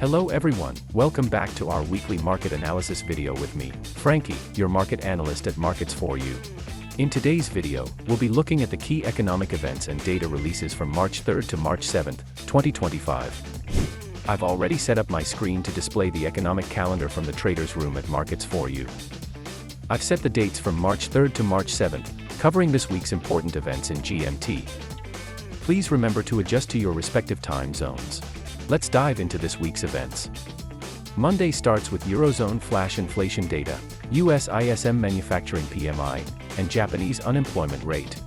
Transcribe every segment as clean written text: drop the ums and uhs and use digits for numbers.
Hello everyone, welcome back to our weekly market analysis video with me, Frankie, your market analyst at Markets4U. In today's video, we'll be looking at the key economic events and data releases from March 3rd to March 7th, 2025. I've already set up my screen to display the economic calendar from the traders room at Markets4U. I've set the dates from March 3rd to March 7th, covering this week's important events in GMT. Please remember to adjust to your respective time zones. Let's dive into this week's events. Monday starts with Eurozone flash inflation data, US ISM manufacturing PMI, and Japanese unemployment rate.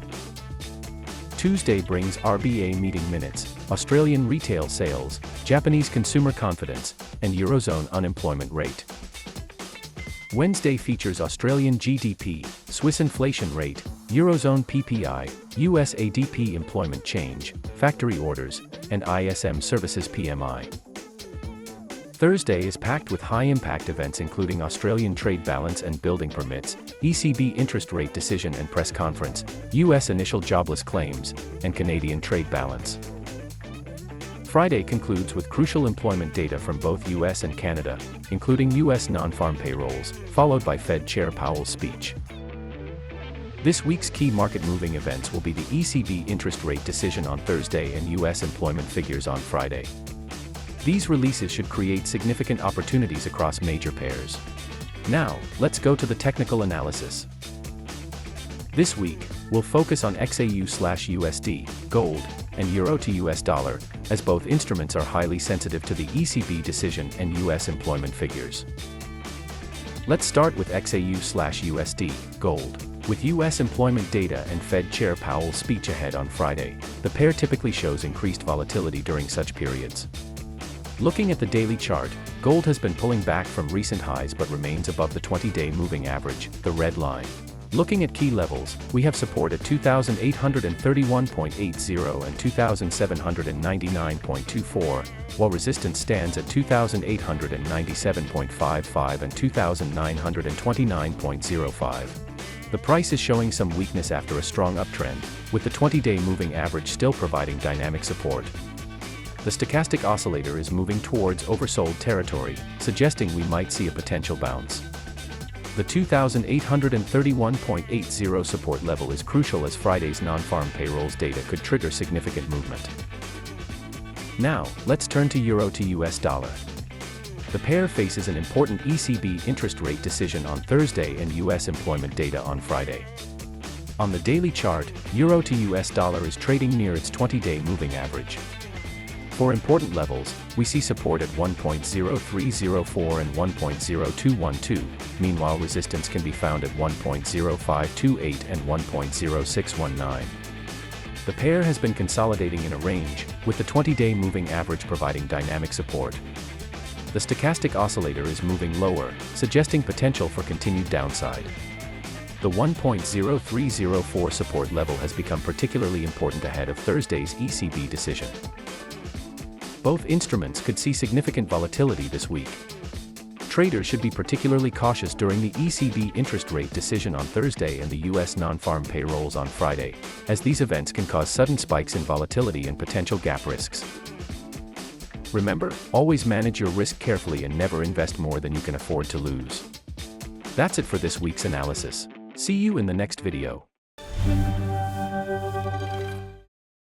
Tuesday brings RBA meeting minutes, Australian retail sales, Japanese consumer confidence, and Eurozone unemployment rate. Wednesday features Australian GDP, Swiss inflation rate, Eurozone PPI, US ADP employment change, factory orders, and ISM services PMI. Thursday is packed with high-impact events including Australian trade balance and building permits, ECB interest rate decision and press conference, US initial jobless claims, and Canadian trade balance. Friday concludes with crucial employment data from both US and Canada, including US non-farm payrolls, followed by Fed Chair Powell's speech. This week's key market-moving events will be the ECB interest rate decision on Thursday and US employment figures on Friday. These releases should create significant opportunities across major pairs. Now, let's go to the technical analysis. This week, we'll focus on XAU/USD, gold, and Euro to US dollar, as both instruments are highly sensitive to the ECB decision and US employment figures. Let's start with XAU/USD, gold. With US employment data and Fed Chair Powell's speech ahead on Friday, the pair typically shows increased volatility during such periods. Looking at the daily chart, gold has been pulling back from recent highs but remains above the 20-day moving average, the red line. Looking at key levels, we have support at 2,831.80 and 2,799.24, while resistance stands at 2,897.55 and 2,929.05. The price is showing some weakness after a strong uptrend, with the 20-day moving average still providing dynamic support. The stochastic oscillator is moving towards oversold territory, suggesting we might see a potential bounce. The 2,831.80 support level is crucial as Friday's non-farm payrolls data could trigger significant movement. Now, let's turn to Euro to US dollar. The pair faces an important ECB interest rate decision on Thursday and US employment data on Friday. On the daily chart, Euro to US dollar is trading near its 20-day moving average. For important levels, we see support at 1.0304 and 1.0212, meanwhile resistance can be found at 1.0528 and 1.0619. The pair has been consolidating in a range, with the 20-day moving average providing dynamic support. The stochastic oscillator is moving lower, suggesting potential for continued downside. The 1.0304 support level has become particularly important ahead of Thursday's ECB decision. Both instruments could see significant volatility this week. Traders should be particularly cautious during the ECB interest rate decision on Thursday and the US non-farm payrolls on Friday, as these events can cause sudden spikes in volatility and potential gap risks. Remember, always manage your risk carefully and never invest more than you can afford to lose. That's it for this week's analysis. See you in the next video.